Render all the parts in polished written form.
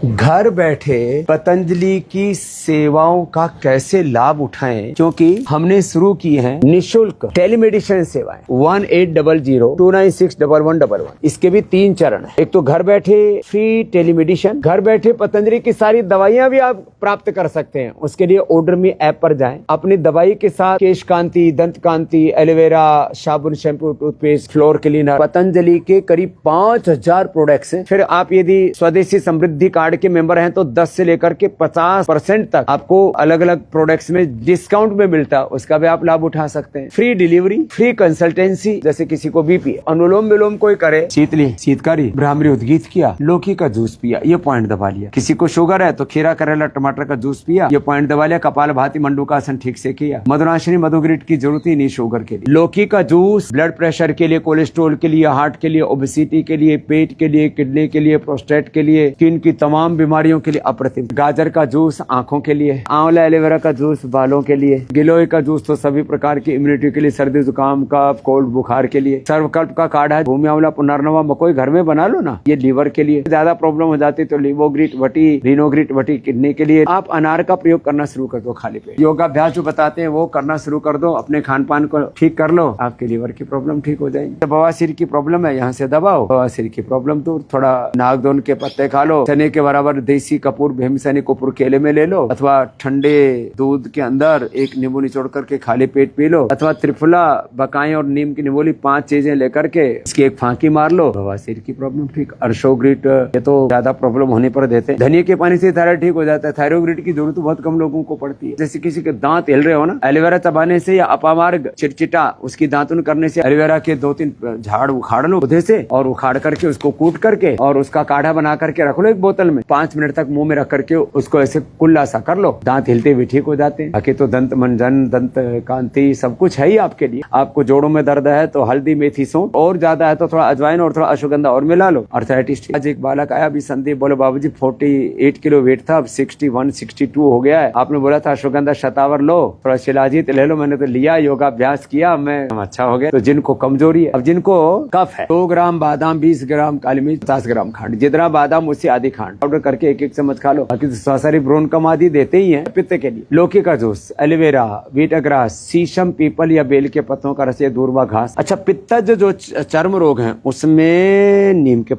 घर बैठे पतंजलि की सेवाओं का कैसे लाभ उठाएं, क्योंकि हमने शुरू की है निशुल्क टेलीमेडिसिन सेवाएं 1800-296-1111। इसके भी 3 चरण है। एक तो घर बैठे फ्री टेलीमेडिसिन, घर बैठे पतंजलि की सारी दवाइयां भी आप प्राप्त कर सकते हैं। उसके लिए ऑर्डर मी ऐप पर जाएं, अपनी दवाई के साथ केश कांति, दंत कांति, एलोवेरा, साबुन, shampoo, toothpaste, floor cleaner, Patanjali के करीब 5000 प्रोडक्ट्स हैं। फिर आप यदि स्वदेशी समृद्धि कार्ड के मेंबर हैं तो 10 से लेकर के 50% तक आपको अलग अलग प्रोडक्ट्स में डिस्काउंट में मिलता है, उसका भी आप लाभ उठा सकते हैं। फ्री डिलीवरी, फ्री कंसल्टेंसी, जैसे किसी को बीपी, अनुलोम विलोम कोई करे, शीतली, शीतकारी, भ्रामरी उद्गीत किया, लौकी का जूस पिया, ये पॉइंट दबा लिया। किसी को शुगर है तो खीरा, करेला, टमाटर का जूस पिया, ये पॉइंट दबा लिया। कपाल भाती मंडूकासन ठीक से किया। मधुनाशिनी मधुग्रिट की जरूरत ही नहीं शुगर के लिए। लौकी का जूस ब्लड प्रेशर के लिए, कोलेस्ट्रोल के लिए, हार्ट के लिए, ओबेसिटी के लिए, पेट के लिए, किडनी के लिए, प्रोस्टेट के लिए, स्किन की तमाम बीमारियों के लिए अप्रतिम। गाजर का जूस आंखों के लिए, आंवला एलोवेरा का जूस बालों के लिए, गिलोय का जूस तो सभी प्रकार की इम्यूनिटी के लिए, सर्दी जुकाम कफ कोल्ड बुखार के लिए। सर्वकल्प का काढ़ा, भूमि आंवला, पुनर्नवा, मकोई घर में बना लो ना, ये लीवर के लिए। ज्यादा प्रॉब्लम हो जाती तो लिवोग्रिट वटी, रिनोग्रिट वटी किडनी के लिए। आप अनार का प्रयोग करना शुरू कर दो खाली पेट। योगाभ्यास जो बताते हैं वो करना शुरू कर दो, अपने खान पान को ठीक कर लो, आपके लीवर की प्रॉब्लम ठीक हो जाएगी। बवासीर की प्रॉब्लम है, यहाँ से दबाओ, बवासीर की प्रॉब्लम दूर। थोड़ा नागदोन के पत्ते खा लो, चने के बराबर देसी कपूर, भीमसेनी कपूर केले में ले लो, अथवा ठंडे दूध के अंदर एक नींबू निचोड़ करके खाली पेट पी लो, अथवा त्रिफला, बकाएं और नीम की निमोली 5 चीजें लेकर के इसकी एक फांकी मार लो, बवासीर की प्रॉब्लम ठीक। अर्शोग्रिट ये तो ज्यादा प्रॉब्लम होने पर देते हैं। धनिया के पानी से थायराइड ठीक हो जाता है। थायरोग्रिट की जरूरत बहुत कम लोगों को पड़ती है। जैसे किसी के दांत हिल रहे हो ना, एलोवेरा चबाने से या अपामार्ग चिटचिटा उसकी दांतुन करने से एलोवेरा के 2-3 झाड़ उखाड़ लो पौधे से, और उखाड़ करके उसको कूट करके और उसका काढ़ा बना करके रख लो एक बोतल में। 5 मिनट तक मुंह में रख करके उसको ऐसे कुल्ला सा कर लो, दांत हिलते भी ठीक हो जाते हैं। बाकी तो दंत मंजन, दंत कांति सब कुछ है ही आपके लिए। आपको जोड़ों में दर्द है तो हल्दी, मेथी, सौंफ, और ज्यादा है तो थोड़ा अजवाइन और थोड़ा अश्वगंधा और मिला लो। अर्थराइटिस। आज एक बालक आया अभी, संदीप, बोले बाबूजी 48 किलो वेट था, अब 61-62 हो गया है। आपने बोला था अश्वगंधा शतावर लो, थोड़ा शिलाजीत ले लो, मैंने तो लिया, योगाभ्यास किया, मैं अच्छा हो गया। तो जिनको कमजोरी है, अब जिनको कफ है, 2 ग्राम बादाम, 20 ग्राम काली मिर्च, 50 ग्राम खंड, जितना बादाम उससे आधी खंड पाउडर करके 1-1 चम्मच खा लो। बाकी तो सारी ब्रोन कम आदि देते ही है पित्त के लिए। लौकी का जूस, एलोवेरा, वीटाग्रास, शीशम, पीपल या बेल के पत्तों का रस, दूर्वा घास। अच्छा, पित्तज जो चर्म रोग है उसमें नीम के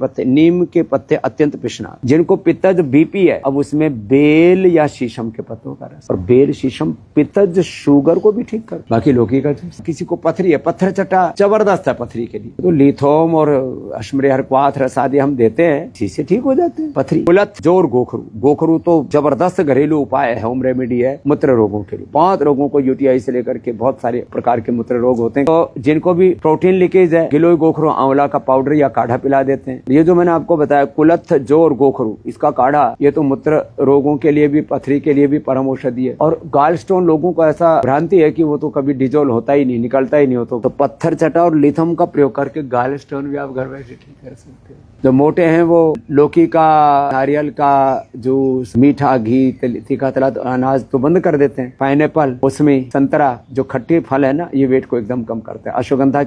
पत्ते अत्यंत पिछना। जिनको पित्तज बीपी है, अब उसमें बेल या शीशम के पत्तों का रस, और बेल, शीशम, पित्तज शुगर को भी ठीक कर। बाकी लौकी का जूस। किसी को पथरी है, पत्थर चटा जबरदस्त है पथरी के लिए, तो लिथोम और अश्मरे हरक्वाथ रस आदि हम देते हैं, इसी से ठीक हो जाते हैं पथरी। कुलत, जोर, गोखरू तो जबरदस्त घरेलू उपाय है, होम रेमेडी है मूत्र रोगों के लिए। 5 रोगों को, यूटीआई से लेकर के बहुत सारे प्रकार के मूत्र रोग होते हैं। तो जिनको भी प्रोटीन लीकेज है, गिलोय, गोखरू, आंवला का पाउडर या काढ़ा पिला देते हैं। ये जो मैंने आपको बताया कुलथ, जोर, गोखरू, इसका काढ़ा, ये तो मूत्र रोगों के लिए भी, पथरी के लिए भी परम औषधि है। और गाल स्टोन, लोगों को ऐसा भ्रांति है कि वो तो कभी डिजोल्व होता ही नहीं, निकलता ही नहीं होता, तो पत्थर चटा और लिथम का प्रयोग करके गाल स्टोन भी आप घर बैठे ठीक कर सकते हैं। जो मोटे हैं वो लौकी का, नारियल का जूस, मीठा घी, तीखा तला अनाज तो बंद कर देते हैं। पाइनएप्पल, मौसमी, संतरा, जो खट्टे फल है ना, ये वेट को एकदम कम करते हैं। अश्वगंधा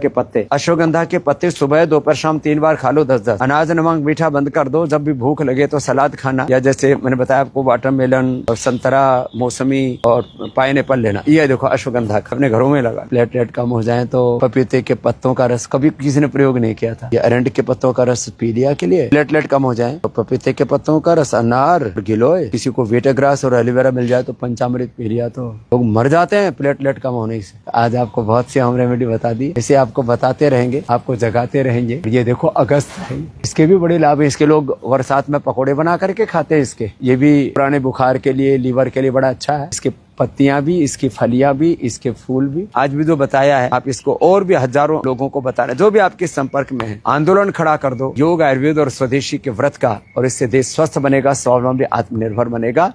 के पत्ते सुबह, दोपहर, शाम 3 बार खा लो 10-10। अनाज, नमक, मीठा बंद कर दो। जब भी भूख लगे तो सलाद खाना, या जैसे मैंने बताया आपको वाटरमेलन और संतरा, मौसमी और पाइनएप्पल लेना। ये देखो अश्वगंधा अपने घरों में लगा। प्लेटलेट कम हो जाए तो पपीते के पत्तों का रस, कभी किसी ने प्रयोग नहीं किया था। या अरंड के पत्तों का रस पी लिया के लिए प्लेटलेट कम हो जाए तो पपीते के पत्तों का रस, अनार, गिलोय, किसी को वीटाग्रास और एलोवेरा मिल जाए तो पंचामृत पी लिया, तो लोग मर जाते हैं प्लेटलेट कम होने से। आज आपको बहुत सी होम रेमेडी बता दी, इसे आपको बताते रहेंगे, आपको जगाते रहेंगे। ये देखो अगस्त है, इसके भी बड़े लाभ है। इसके लोग बरसात में पकौड़े बना करके खाते हैं इसके। ये भी पुराने बुखार के लिए, लीवर के लिए बड़ा अच्छा है। इसके पत्तियां भी, इसकी फलियां भी, इसके फूल भी। आज भी जो बताया है आप इसको और भी हजारों लोगों को बताना, जो भी आपके संपर्क में है। आंदोलन खड़ा कर दो योग, आयुर्वेद और स्वदेशी के व्रत का, और इससे देश स्वस्थ बनेगा, स्वावलंबी, आत्मनिर्भर बनेगा।